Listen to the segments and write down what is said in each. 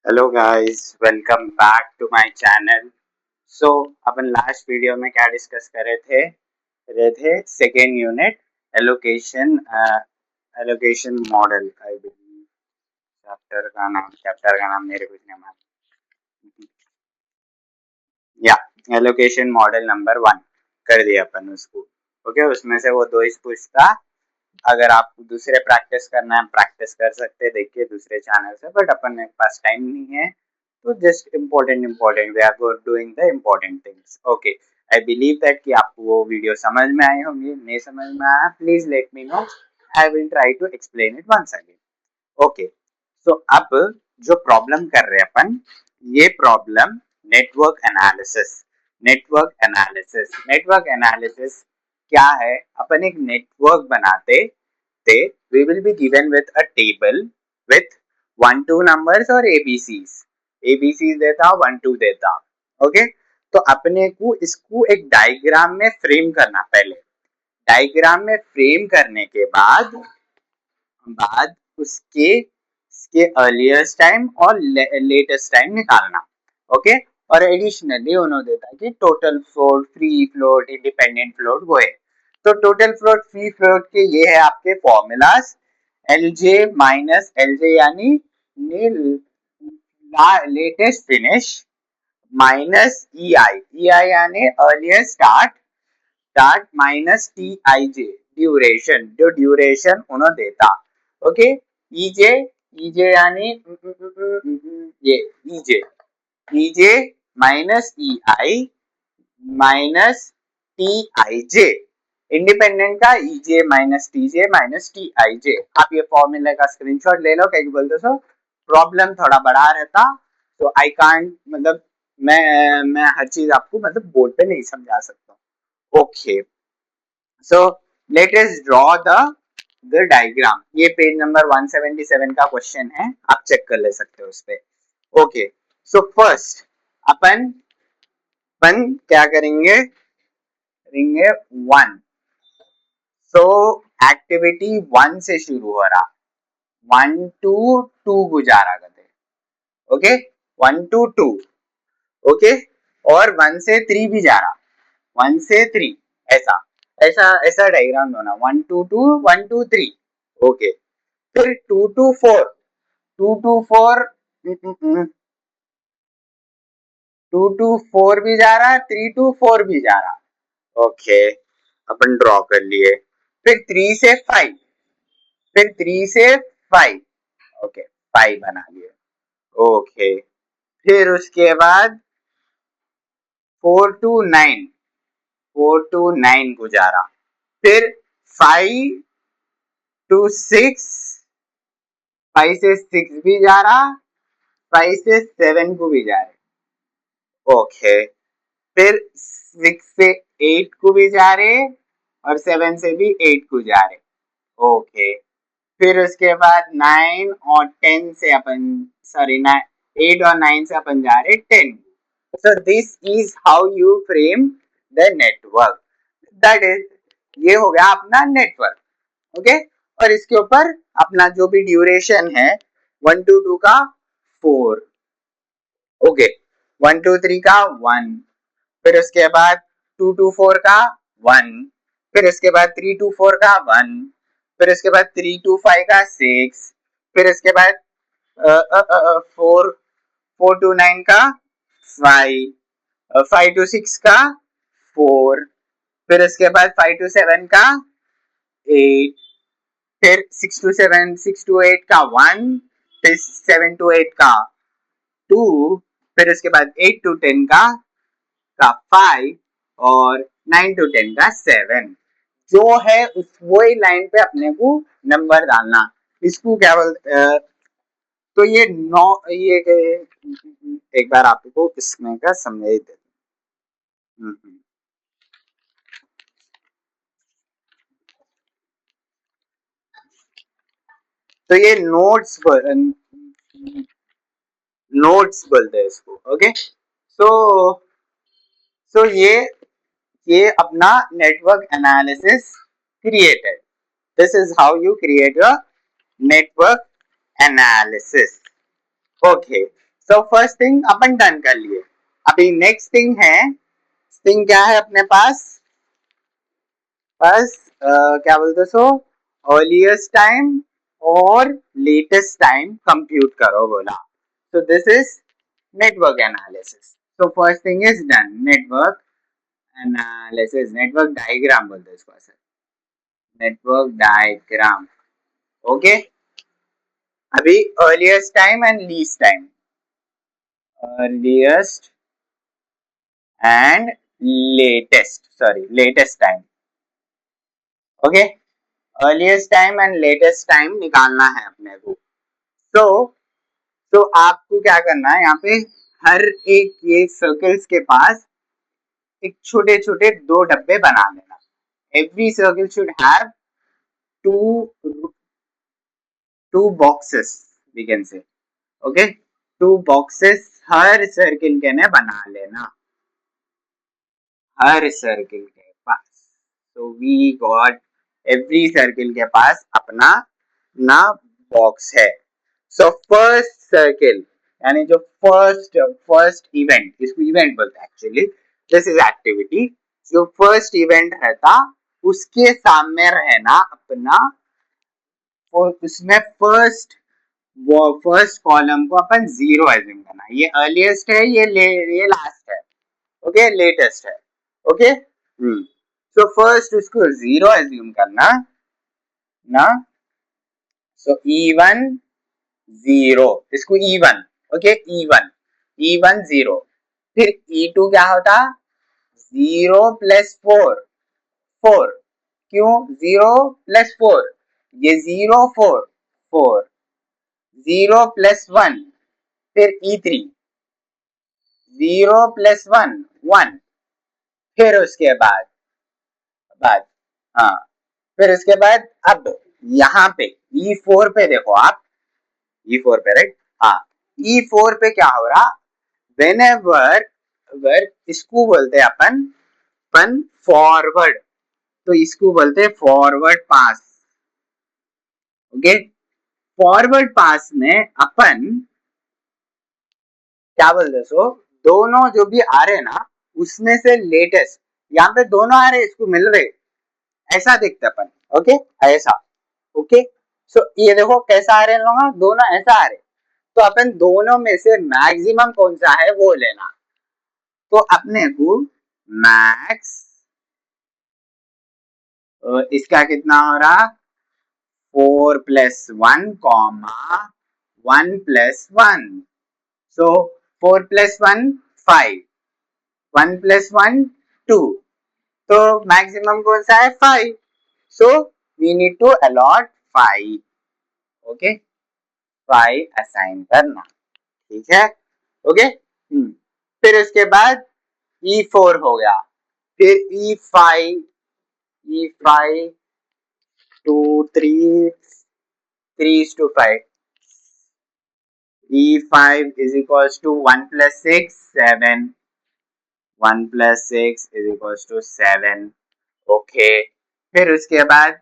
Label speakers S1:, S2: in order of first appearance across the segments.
S1: Hello guys, welcome back to my channel. So अपन last video में क्या discuss कर रहे थे second unit allocation model. I believe chapter का नाम मेरे कुछ नहीं मालूम। या एलोकेशन मॉडल नंबर 1 कर दिया अपन उसको। ओके, उसमें से वो दो ही पूछता। अगर आप दूसरे प्रैक्टिस करना है प्रैक्टिस कर सकते हैं, देखिए दूसरे चैनल से, बट अपन के पास टाइम नहीं है तो just important we are doing the important things. Okay, I believe that कि आपको वो वीडियो समझ में आई होंगी। नहीं समझ में आया please let me know, I will try to explain it once again. Okay, so अब जो प्रॉब्लम कर रहे हैं अपन, ये प्रॉब्लम नेटवर्क एनालिसिस क्या है। अपन एक नेटवर्क बनाते थे, we will be given with a table with 1 2 numbers और ABCs देता 1 2 देता। ओके, तो अपने को इसको एक डायग्राम में फ्रेम करना। पहले डायग्राम में फ्रेम करने के बाद उसके अर्लीस्ट टाइम और लेटेस्ट टाइम निकालना। ओके, और एडिशनली उन्होंने देता कि total float, free float, independent float वो है। तो टोटल फ्लोट, फ्री फ्लोट के ये है आपके फॉर्मूलाज। LJ माइनस LJ यानी लेटेस्ट फिनिश माइनस EI यानी earliest start minus TIJ duration, जो ड्यूरेशन उन्होंने देता। ओके, EJ EJ यानी ये EJ minus EI minus TIJ, independent का EJ minus TJ minus TIJ। आप ये फॉर्मूला का स्क्रीनशॉट ले लो, क्या बोलते सो प्रॉब्लम थोड़ा बड़ा रहता तो आई कांट, मतलब मैं हर चीज आपको मतलब बोर्ड पे नहीं समझा सकता। Okay, so let us draw the diagram. ये पेज नंबर 177 का क्वेश्चन है, आप चेक कर ले सकते हो उस पे। ओके, सो फर्स्ट अपन क्या करेंगे 1। सो एक्टिविटी 1 से शुरू हो रहा, 1 to 2 गुजारा करते। Okay, 1 to 2। ओके, और 1 से 3 भी जा रहा, 1 से 3, ऐसा ऐसा ऐसा डायग्राम होना, 1 to 2 1 to 3। ओके, फिर 2 to 4, 2 to 4 2 to 4 भी जा रहा, 3 to 4 भी जा रहा। ओके, अपन ड्रॉ कर लिए। फिर 3 से 5, फिर 3 से 5। ओके, 5 बना लिए। ओके, फिर उसके बाद 4 to 9, 4 to 9 गुजारा। फिर 5 to 6, 5 से 6 भी जा रहा, 5 से 7 को भी जा रहे। ओके, फिर 6 से 8 को भी जा रहे और 7 से भी 8 को जा रहे। ओके, फिर उसके बाद 9 और 10 से अपन, सॉरी 8 और 9 से अपन जा रहे 10। So this is how you frame the network. That is, ये हो गया अपना नेटवर्क। ओके, और इसके ऊपर अपना जो भी ड्यूरेशन है 1 to 2 का 4। ओके, 1 to 3 का 1, फिर उसके बाद 2 to 4 का 1, फिर उसके बाद 3 to 4 का 1, फिर उसके बाद 3 to 5 का 6, फिर उसके बाद 4 to 9 का 5, 5 to 6 का 4, फिर उसके बाद 5 to 7 का 8, फिर 6 to 8 का 1, फिर 7 to 8 का 2, फिर उसके बाद 8 to 10 का 5 और 9 to 10 का 7। जो है उस वही लाइन पे अपने को नंबर डालना। इसको क्या बोलते, तो ये ये एक बार आपको इसमें का समझ दे। तो ये नोट्स बोलते हैं इसको। ओके, सो ये अपना network analysis created. This is how you create your network analysis. Okay, so first thing upon done कर लिए. अभी नेक्स्ट थिंग क्या है अपने पास? बस क्या बोलते सो अर्लीस्ट टाइम और लेटेस्ट टाइम कंप्यूट करो बोला. So this is network analysis. So first thing is done. Network analysis, network diagram बोलते हैं इसको ऐसे, नेटवर्क डायग्राम. ओके. अभी earliest time and least time, earliest and latest time. Okay. Earliest time and latest time निकालना है अपने को. तो आपको क्या करना है, यहाँ पे हर एक ये सर्कल्स के पास एक छोटे छोटे दो डब्बे बना लेना. Every circle should have two boxes, we can say. Okay, 2 boxes हर सर्कल के ने बना लेना, हर सर्कल के पास. तो वी गॉट एवरी सर्कल के पास अपना ना बॉक्स है. सो फर्स्ट सर्कल यानी जो फर्स्ट इवेंट, इसको इवेंट बोलते हैं एक्चुअली, दिस इज एक्टिविटी. जो फर्स्ट इवेंट रहता उसके सामने रहना अपना, और उसमें फर्स्ट कॉलम को अपन 0 एज्यूम करना. ये अर्लीस्ट है, ये लास्ट है. ओके, लेटेस्ट है. ओके. सो फर्स्ट उसको 0 एज्यूम करना ना. सो E1 0, इसको E1. Okay, E1 0. फिर E2 क्या होता? 0 प्लस 4. क्यों 0 प्लस 4? ये 0 4 4. 0 प्लस 1. फिर E3 0 प्लस 1 1. फिर उसके बाद हाँ, फिर उसके बाद अब यहाँ पे E4 पे देखो आप, E4 पे राइट. हाँ, E4 पे क्या हो रहा? whenever इसको बोलते हैं अपन फॉरवर्ड, तो इसको बोलते हैं फॉरवर्ड पास. ओके. फॉरवर्ड पास में अपन क्या बोलते, सो दोनों जो भी आ रहे ना उसमें से लेटेस्ट, यहाँ पे दोनों आ रहे, इसको मिल रहे, ऐसा देखते अपन. ओके, ऐसा. ओके. सो ये देखो कैसा आ रहे हैं लोग, दोनों ऐसा आ रहे. तो अपन दोनों में से मैक्सिमम कौन सा है वो लेना. तो अपने को मैक्स, इसका कितना हो रहा? 4 plus 1 comma 1 plus 1. So 4 plus 1 5, 1 plus 1 2. तो मैक्सिमम कौन सा है? 5. So we need to allot 5. Okay, 5 assign करना. ठीक है. ओके. फिर उसके बाद E4 हो गया. फिर E5 2 3 is to 5. E5 is equals to 1 plus 6 7. 1 plus 6 is equals to 7. Okay. फिर उसके बाद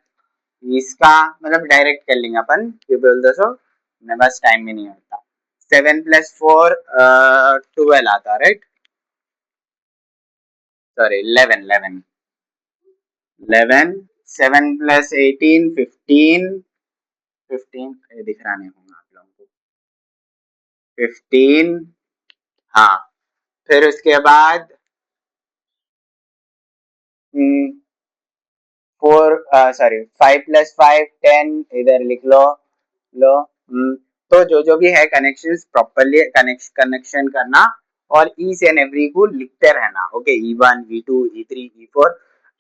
S1: इसका मतलब डायरेक्ट कर लेंगे अपन, क्यों बोल दो, मेरे पास टाइम भी नहीं होता. 7 प्लस 4 12 आता, राइट? सॉरी 11. 7 प्लस 18 15. ये दिख रहा नहीं होगा आप लोगों को. 15. हाँ. फिर उसके बाद 5 प्लस 5 10. इधर लिख लो. तो जो भी है कनेक्शंस प्रॉपर्ली कनेक्शन करना और ईच एंड एवरी को लिखते रहना. Okay, E1 E2 E3 E4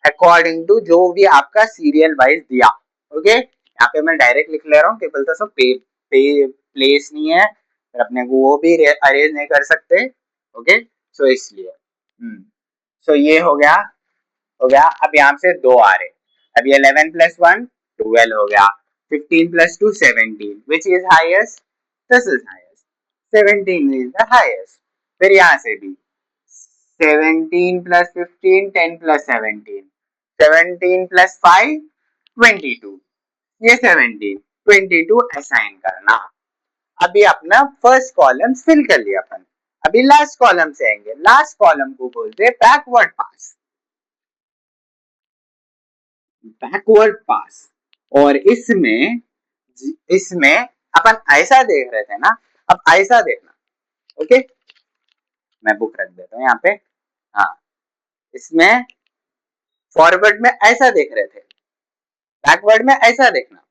S1: according to जो भी आपका सीरियल वाइज दिया. ओके. यहाँ पे मैं डायरेक्ट लिख ले रहा हूँ, केवल तो प्लेस नहीं है, फिर अपने को वो भी अरेंज नहीं कर सकते. ओके. सो इसलिए सो ये हो गया. अब यहाँ से 2 आ रहे. अब ये 11 प्लस 1 12 हो गया. 15 plus 2 17. Which is highest? This is highest. 17 is the highest. फिर यहाँ से भी 17 plus 15 10 plus 17. 17 plus 5 22. ये 17 22 असाइन करना. अभी अपना फर्स्ट कॉलम फिल कर लिया अपन, अभी लास्ट कॉलम से आएंगे, लास्ट कॉलम को बोलते हैं बैकवर्ड पास, बैकवर्ड पास। और इसमें इसमें अपन ऐसा देख रहे थे ना, अब ऐसा देखना, ओके मैं बुक रख देता हूँ यहाँ पे। हाँ, इसमें फॉरवर्ड में ऐसा देख रहे थे, बैकवर्ड में ऐसा देखना,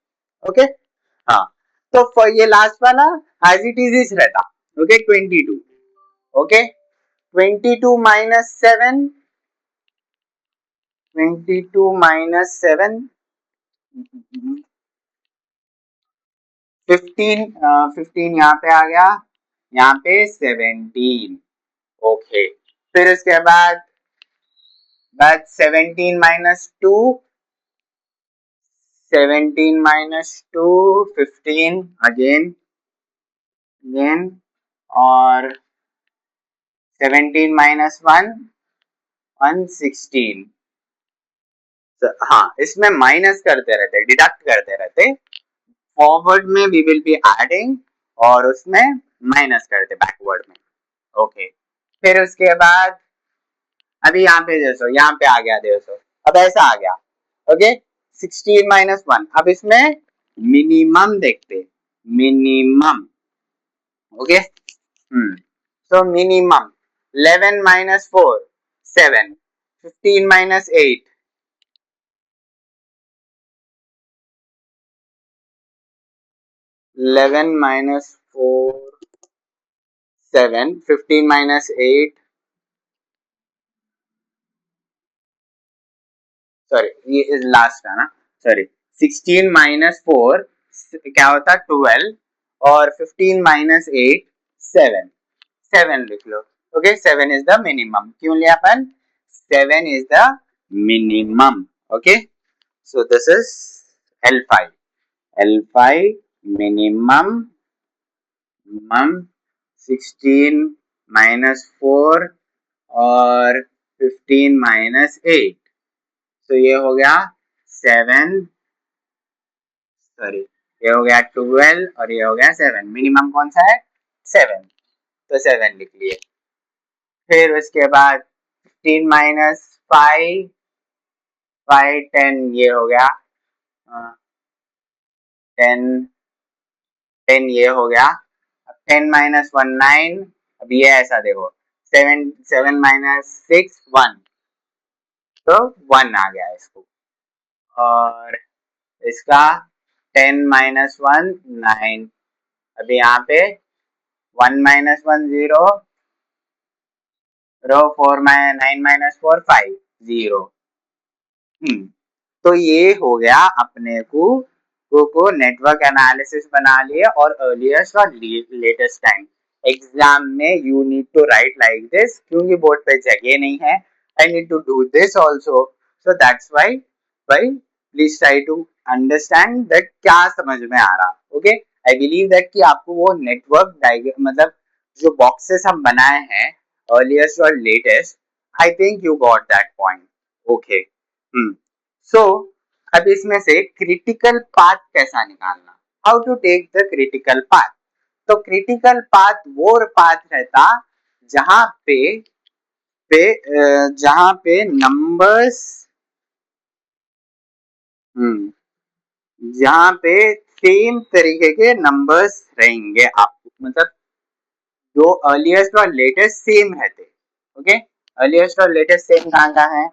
S1: ओके। हाँ, तो ये लास्ट वाला एज इट इज रहता, ओके 22, ओके 22 माइनस 7, 22 माइनस 7 15, 15 यहाँ पे आ गया, यहाँ पे 17, ओके। फिर उसके बाद 17 माइनस 2, 17 minus 2 15 again, और 17 minus 1 116। हाँ, इसमें माइनस करते रहते, डिडक्ट करते रहते, फॉरवर्ड में वी विल बी एडिंग और उसमें माइनस करते बैकवर्ड में, ओके। फिर उसके बाद अभी यहाँ पे देखो, यहाँ पे आ गया देखो, अब ऐसा आ गया, ओके 16 माइनस 1, अब इसमें मिनिमम देखते, minimum, okay so minimum 11 minus 4 7, 15 minus 8 11 minus 4 7, 15 minus 8, sorry ये इज लास्ट का ना, सॉरी 16 minus 4 क्या होता 12 और 15 minus 8 7, 7 लिख लो, ओके 7 इज द मिनिमम, क्यों लिया अपन, 7 is the minimum, okay so this is L5, L5 minimum, minimum 16 minus 4 और 15 minus 8, तो ये हो गया 7, सॉरी ये हो गया 12 और ये हो गया 7, मिनिमम कौन सा है 7, तो 7 लिख लिए। फिर उसके बाद 15 माइनस 5 5 10, ये हो गया 10 10 ये हो गया, 10 माइनस 1 9, अब ये ऐसा देखो 7 7 माइनस 6 1, तो 1 आ गया इसको, और इसका 10 माइनस 1 9, अभी यहाँ पे 1 माइनस 1 0, 4 9 माइनस 4 5 0। तो ये हो गया अपने को नेटवर्क एनालिसिस बना लिया, और अर्लीस्ट और लेटेस्ट टाइम। एग्जाम में you need to write like this, क्योंकि बोर्ड पे जगह नहीं है, I need to do this also, so that's why please try to understand that क्या समझ में आ रहा, ओके। आई बिलीव दैट कि आपको वो नेटवर्क डायग्राम, मतलब जो बॉक्सेस हम बनाए हैं अर्लीस्ट और latest, I think you got that point, okay. So अब इसमें से क्रिटिकल पाथ कैसा निकालना, how to take the critical path. तो क्रिटिकल पाथ वो पाथ रहता जहां जहां पे नंबर्स, जहां पे सेम तरीके के नंबर्स रहेंगे आपको, मतलब जो अर्लीस्ट और लेटेस्ट सेम रहते, ओके। अर्लीस्ट और लेटेस्ट सेम कहाँ कहाँ है,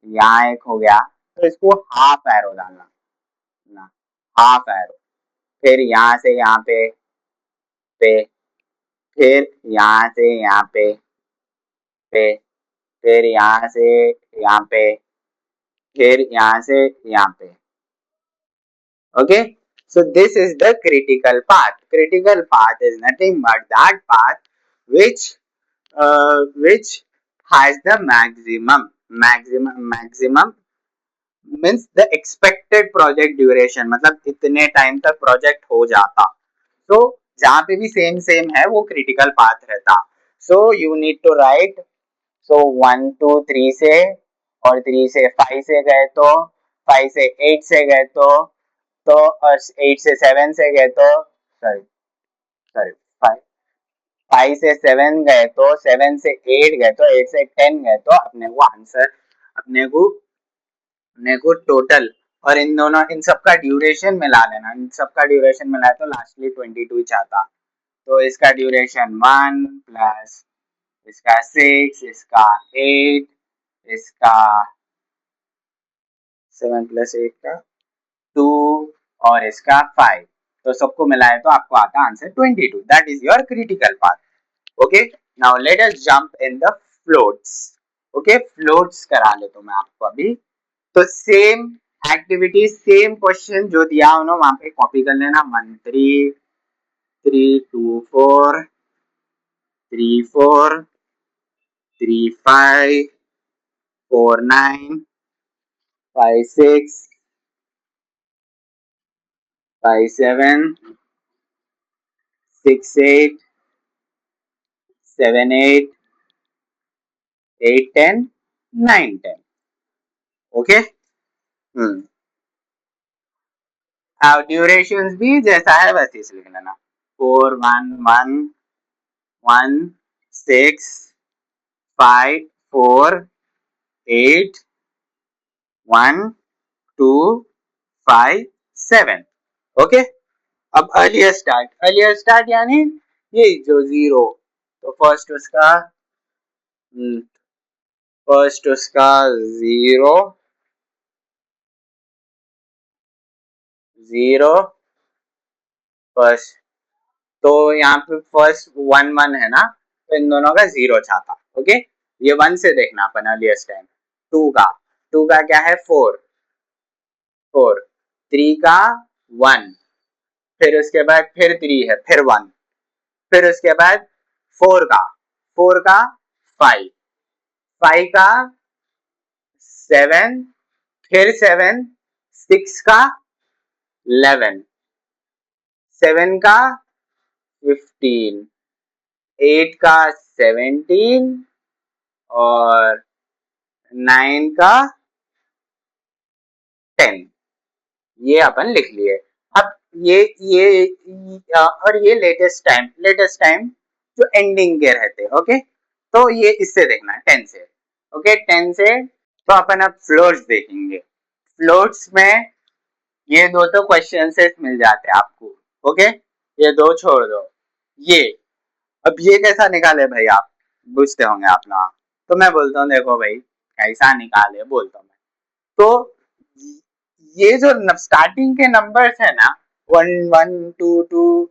S1: यहाँ एक हो गया, तो इसको हाफ एरो डालना ना, हाफ एरो, फिर यहाँ से यहाँ पे, फिर यहाँ से यहाँ पे, फिर यहाँ से यहाँ पे, फिर यहाँ से यहाँ पे, okay. So this is the critical path. Critical path is nothing but that path which has the maximum means the expected project duration, मतलब इतने टाइम तक प्रोजेक्ट हो जाता, तो जहां पे भी सेम सेम है वो क्रिटिकल पाथ रहता। So you need to write, so 1 2 3 से, और 3 से 5 से गए तो, 5 से 8 से गए तो 8 से 7 से गए तो, सॉरी सॉरी 5 से 7 गए तो 7 से 8 गए तो 8 से 10 गए तो अपने को आंसर अपने को टोटल और इन दोनों इन सबका ड्यूरेशन मिला लेना, इन सबका ड्यूरेशन मिला तो लास्टली 22 चाहता, तो इसका ड्यूरेशन 1 प्लस इसका 6, इसका 8, इसका 7 प्लस 8 का 2 और इसका 5, तो सबको मिलाए तो आपको आता answer 22. That is your critical part. Okay, now let us jump in the floats. Okay, floats करा ले तो मैं आपको अभी. तो सेम एक्टिविटी सेम क्वेश्चन जो दिया उन्होंने वहां पे कॉपी कर लेना. 1 3 3 2 4 3 4 3 5 4 9 5 6 5 7 6 8 7 8 8 10 9 10. ओके, अब ड्यूरेशंस भी जैसा है वैसे ही लिख लेना. 4 1 1 1 6 5 4 8 1 2 5 7. ओके, अब अर्लियर स्टार्ट यानी ये जो 0, तो फर्स्ट उसका 0 0 फर्स्ट, तो यहाँ पे फर्स्ट 1 1 है ना, तो इन दोनों का 0 चाहता. ओके, ये 1 से देखना अपन अर्लिएस्ट टाइम. 2 का क्या है 4 4, 3 का 1, फिर उसके बाद फिर 3 है, फिर 1, फिर उसके बाद 4 का 5 5 का 7, फिर 7 6 का 11 7 का 15 8 का 17 और 9 का 10. ये अपन लिख लिए. अब ये और ये लेटेस्ट टाइम जो एंडिंग के रहते. ओके, तो ये इससे देखना 10 से. ओके, 10 से तो अपन अब फ्लोट्स देखेंगे. फ्लोट्स में ये दो तो क्वेश्चन से मिल जाते हैं आपको. ओके, ये दो छोड़ दो. ये अब ये कैसा निकाले भाई, आप पूछते होंगे आप ना, तो मैं बोलता हूँ देखो भाई कैसा निकाले बोलता हूँ मैं. तो ये जो स्टार्टिंग के नंबर्स है ना, 1 1 2 2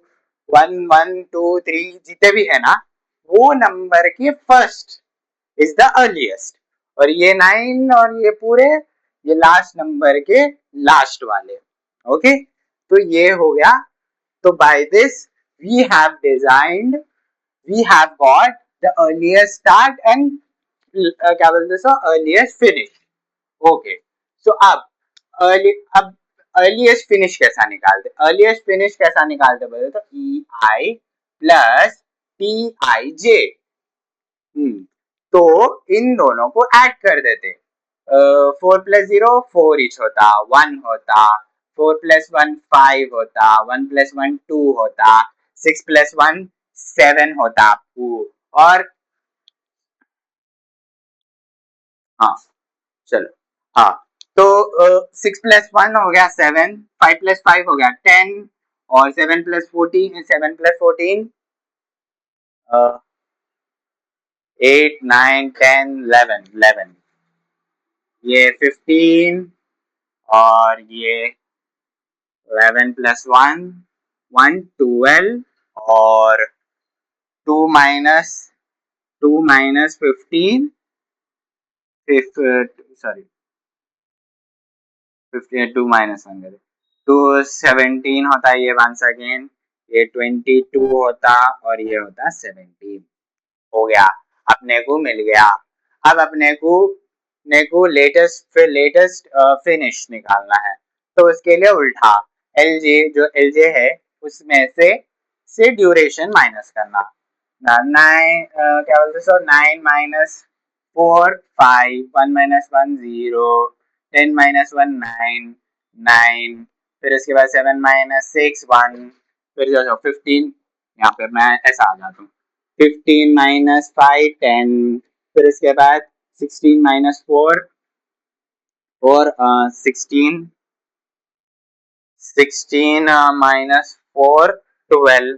S1: 1 1 2 3 जितने भी है ना, वो नंबर के फर्स्ट इज द अर्लीस्ट, और ये 9 और ये पूरे ये लास्ट नंबर के लास्ट वाले. ओके, तो ये हो गया. तो by this we have designed, we have got the earliest start and क्या बोलते हैं अर्लीस्ट फिनिश. ओके, सो अब अर्लीस्ट फिनिश कैसा निकालते, बोले तो ई आई प्लस टी आई जे. तो इन दोनों को ऐड कर देते. 4 प्लस 0 4 इच होता, 1 होता, 4 प्लस 1 5 होता, 1 प्लस 1 2 होता, 6 प्लस 1 7 होता. और हाँ चलो, हाँ, तो 6 प्लस 1 हो गया 7, 5 प्लस 5 हो गया 10, और 7 प्लस 14 8 9 10 11, ये 15 और ये 11 प्लस 1 1 12, और 2 माइनस 15 सॉरी 15 2 माइनस 1 2 17 होता है ये वंस अगेन, ये 22 होता और ये होता 17. हो गया, अपने को मिल गया. अब अपने को लेटेस्ट फिनिश निकालना है, तो उसके लिए उल्टा एल जे है उसमें से ड्यूरेशन माइनस करना. 9 क्या बोलते सर 9 माइनस 4 5 1 माइनस 1 0 10 माइनस 1 9 9, फिर उसके बाद 7 माइनस 6 1, फिर जो 15 यहाँ पे मैं ऐसा आ जाता हूँ 15 माइनस 5 10, फिर इसके बाद 16 माइनस 4 और 16 माइनस 4 12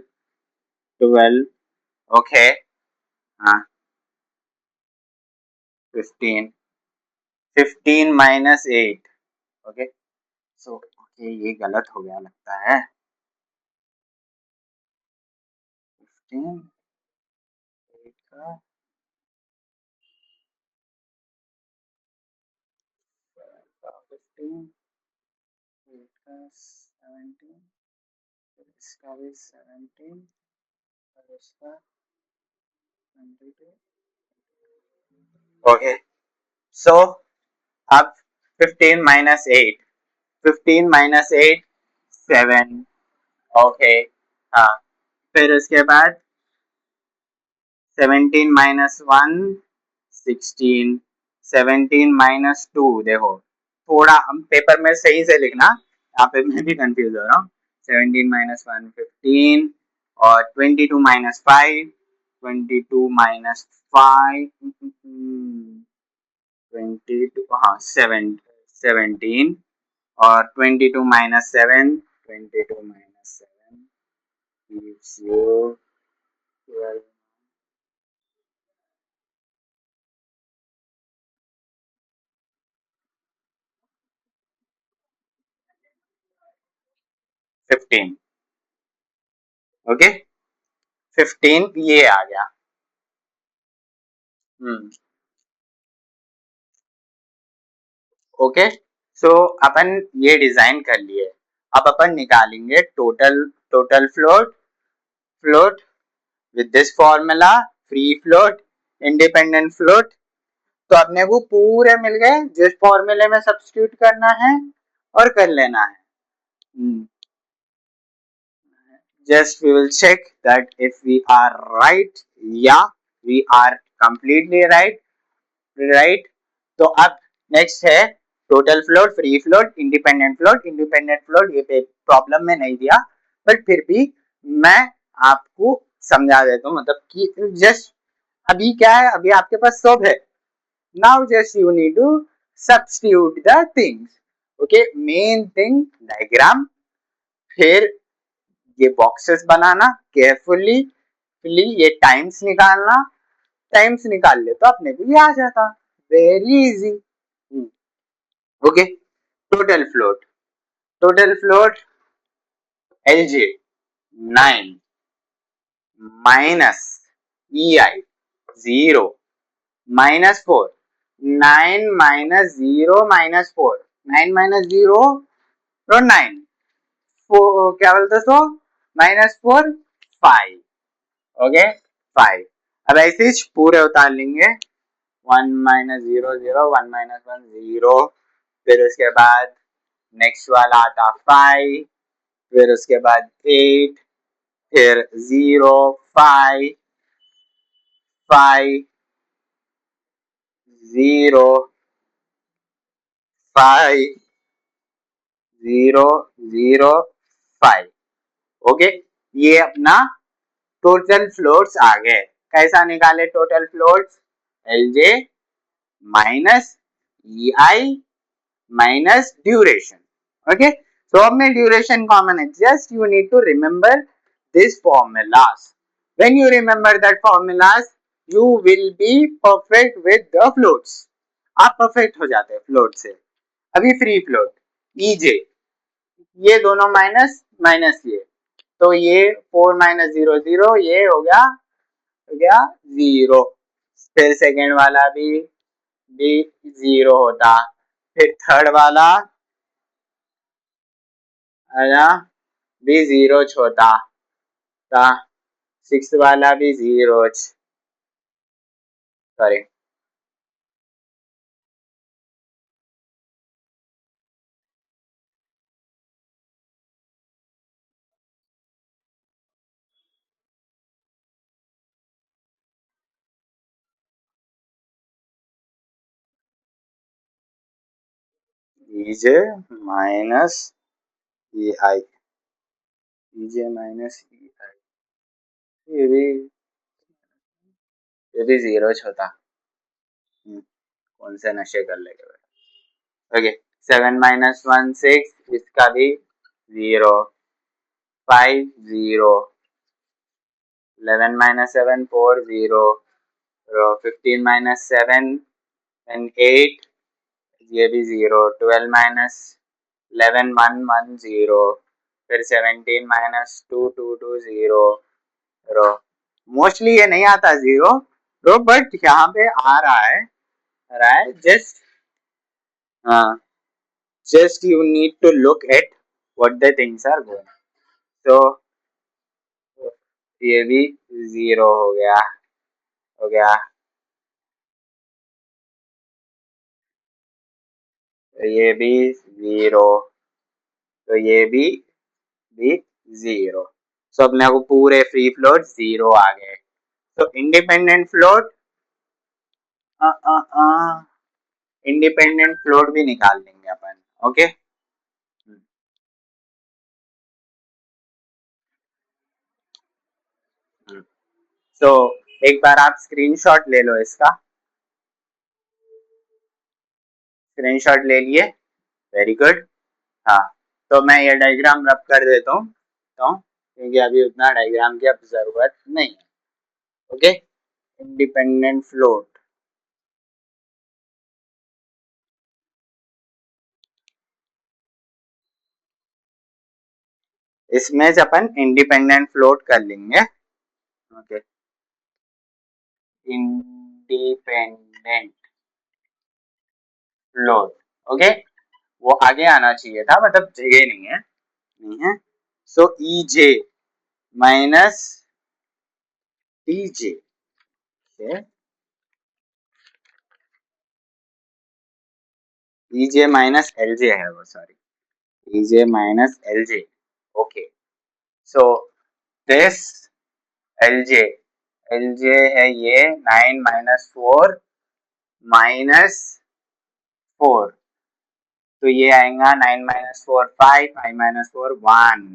S1: 12 ओके हाँ 15 15 माइनस 8 ओके सो ओके ये गलत हो गया लगता है 15 8 का 15 8 का 17 इसका भी 17 और इसका 22 ओके सो अब 15 माइनस 8 15 माइनस 8 7 ओके हाँ फिर उसके बाद 17 माइनस 1 16 17 माइनस 2 देखो थोड़ा हम पेपर में सही से लिखना यहाँ पे मैं भी कंफ्यूज हो रहा हूँ 17 माइनस 1 15 और 22 माइनस 5 22 माइनस 5 22 हाँ 7 17 और 22 minus 7 22 minus 7 gives you 12 15 okay 15 ये आ गया ओके सो अपन ये डिजाइन कर लिए अब अपन निकालेंगे total float with this formula free float independent float तो अपने को पूरे मिल गए जिस फॉर्मूले में सब्स्टिट्यूट करना है और कर लेना है just we will check that if we are right yeah we are completely right तो अब नेक्स्ट है total float free float independent float ये प्रॉब्लम में नहीं दिया बट फिर भी मैं आपको समझा देता हूँ मतलब कि जस्ट अभी क्या है अभी आपके पास सब है now just you need to substitute the things okay main thing diagram फिर ये बॉक्सेस बनाना केयरफुली ये टाइम्स निकाल ले तो अपने को ये आ जाता very easy okay total float L J 9 minus E I 0 minus 4 9 minus 0 minus 4 9 minus 0 और 9 क्या बोलते सो माइनस 4 5 ओके 5 अब ऐसे ही पूरे उतार लेंगे 1 माइनस 0 0 1 माइनस 1 0 फिर उसके बाद नेक्स्ट वाला आता 5 फिर उसके बाद 8 फिर 0 5 5 0 5 0 0 5 ओके ये अपना टोटल फ्लोट्स आ गए कैसा निकाले total floats LJ minus E I minus duration okay so अब में ड्यूरेशन कॉमन है just you need to remember this formulas when you remember that formulas you will be perfect with the floats आप perfect हो जाते हैं float से अभी free float EJ ये दोनों माइनस माइनस ये तो ये 4 माइनस 0 0 ये हो गया 0 फिर सेकेंड वाला भी 0 होता फिर थर्ड वाला है भी 0 होता था सिक्स वाला भी 0 सॉरी ईजे माइनस ई आई ईजे माइनस ई आई ये भी जीरो छोटा, कौन से नशे कर लेंगे। ओके, 7 माइनस 1 6, इसका भी 0, 5 0, 11 माइनस 7 4 0, 15 माइनस 7 and 8, ये भी 0, 12 माइनस 11 1 1 0, फिर 17 माइनस 2 2 2 0। मोस्टली ये नहीं आता 0 बट यहाँ पे आ रहा है just you need to look at what the things are going, so ये भी 0 हो गया, ये भी 0, तो ये भी 0। सो अपने को पूरे फ्री फ्लोट 0 आ गए। तो इंडिपेंडेंट फ्लोट इंडिपेंडेंट फ्लोट भी निकाल लेंगे अपन। ओके, तो एक बार आप स्क्रीनशॉट ले लो इसका, स्क्रीनशॉट ले लिए, वेरी गुड। हाँ, तो मैं ये डायग्राम रब कर देता हूँ, तो क्योंकि अभी उतना डायग्राम की अब जरूरत नहीं है। ओके, इंडिपेंडेंट फ्लोट, इसमें अपन इंडिपेंडेंट फ्लोट कर लेंगे। ओके, इंडिपेंडेंट फ्लोट, ओके, वो आगे आना चाहिए था, मतलब जगह नहीं है। सो ई जे माइनस टी जे, ई जे माइनस एल जे है वो, sorry, E J minus L J. Okay, so this L J है ये 9 माइनस 4 माइनस 4, तो ये आएगा 9 माइनस 4 5, 5 माइनस 4 1,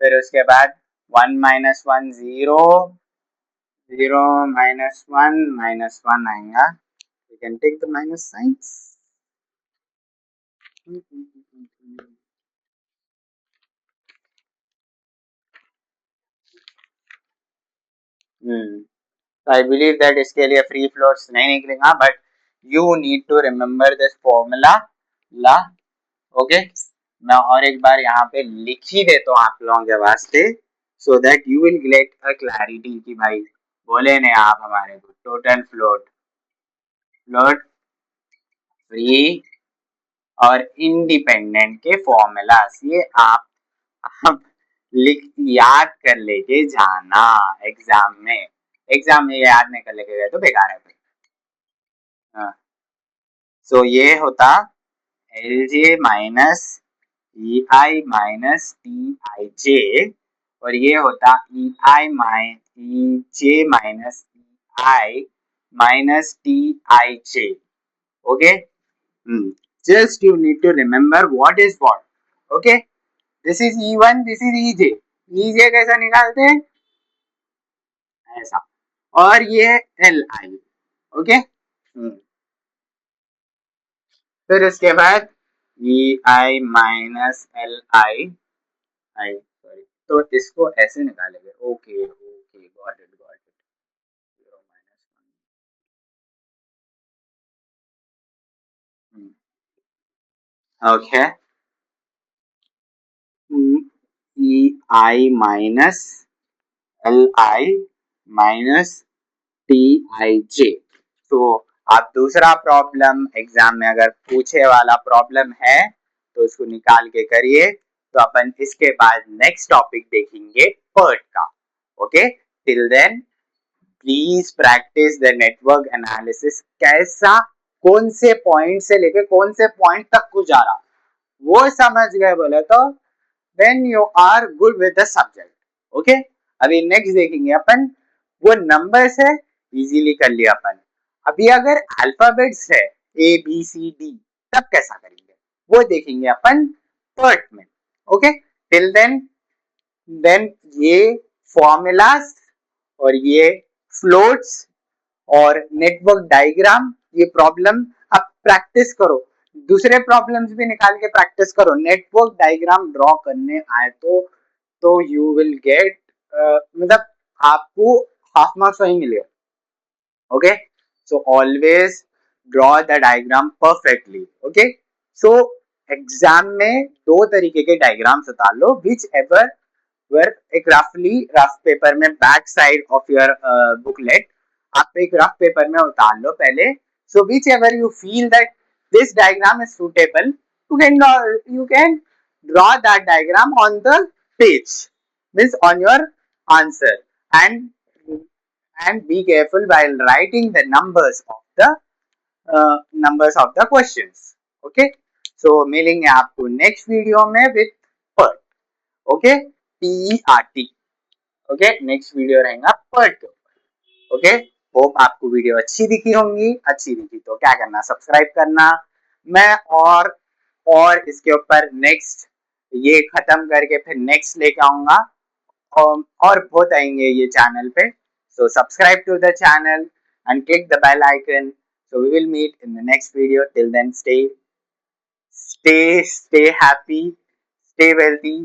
S1: फिर उसके बाद 1 माइनस 1 0, 0 माइनस 1 आएगा, you can take the minus signs। I believe that इसके लिए फ्री फ्लोट्स नहीं निकलेगा, but you need to remember this formula ला। ओके, मैं और एक बार यहाँ पे लिख ही देता हूँ आप लोगों के वास्ते, so that you will get a clarity कि भाई बोले नहीं आप हमारे को टोटल फ्लोट फ्री और इंडिपेंडेंट के फॉर्मूलास, ये आप लिख याद कर लेके जाना एग्जाम में याद नहीं कर लेके गए तो बेकार है भाई। सो ये होता L J minus E I minus T I J, और ये होता E J minus E I minus T I J. Okay, just you need to remember what is what। okay, this is E1, this is EJ। EJ कैसा निकालते हैं, ऐसा, और ये LI। Okay, फिर उसके बाद EI माइनस LI, सॉरी, तो इसको ऐसे निकालेंगे। Okay okay, got it, okay, EI minus LI minus TIJ। तो आप दूसरा प्रॉब्लम एग्जाम में अगर पूछे वाला प्रॉब्लम है तो उसको निकाल के करिए। तो अपन इसके बाद नेक्स्ट टॉपिक देखेंगे पर्ट का। Okay, till then please practise the network analysis, कैसा कौन से पॉइंट से लेके कौन से पॉइंट तक को जा रहा वो समझ गए बोले तो then you are good with the subject. Okay, अभी नेक्स्ट देखेंगे अपन, वो नंबर्स है इजीली कर लिया अपन। अभी अगर अल्फाबेट्स है ए बी सी डी, तब कैसा करेंगे वो देखेंगे अपन पर्ट में। ओके, टिल देन ये फॉर्मूलास और ये फ्लोट्स और नेटवर्क डायग्राम, ये प्रॉब्लम आप प्रैक्टिस करो, दूसरे प्रॉब्लम्स भी निकाल के प्रैक्टिस करो। नेटवर्क डायग्राम ड्रॉ करने आए तो यू विल गेट मतलब आपको हाफ मार्क्स वही मिलेगा। Okay, so always draw the diagram perfectly. Okay, so exam में दो तरीके के डायग्राम्स उतार लो, विच एवर वर एक रफ पेपर में back side of your booklet आप एक रफ पेपर में उतार लो पहले। So whichever you feel that this diagram is suitable, you can draw that diagram on the page, means on your answer, and be careful while writing the numbers of the questions. Okay, so मिलेंगे आपको next video में with PERT. Okay, PERT. Okay, next video रहेगा PERT के ऊपर। Okay, hope आपको video अच्छी दिखी होंगी, अच्छी दिखी तो क्या करना, सब्सक्राइब करना। मैं और इसके ऊपर नेक्स्ट ये खत्म करके फिर नेक्स्ट लेके आऊंगा, और बहुत आएंगे ये चैनल पे। So subscribe to the channel and click the bell icon. So we will meet in the next video. Till then, stay happy, stay wealthy.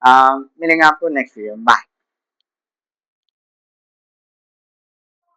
S1: मिलेंगे आपको नेक्स्ट वीडियो। बाय।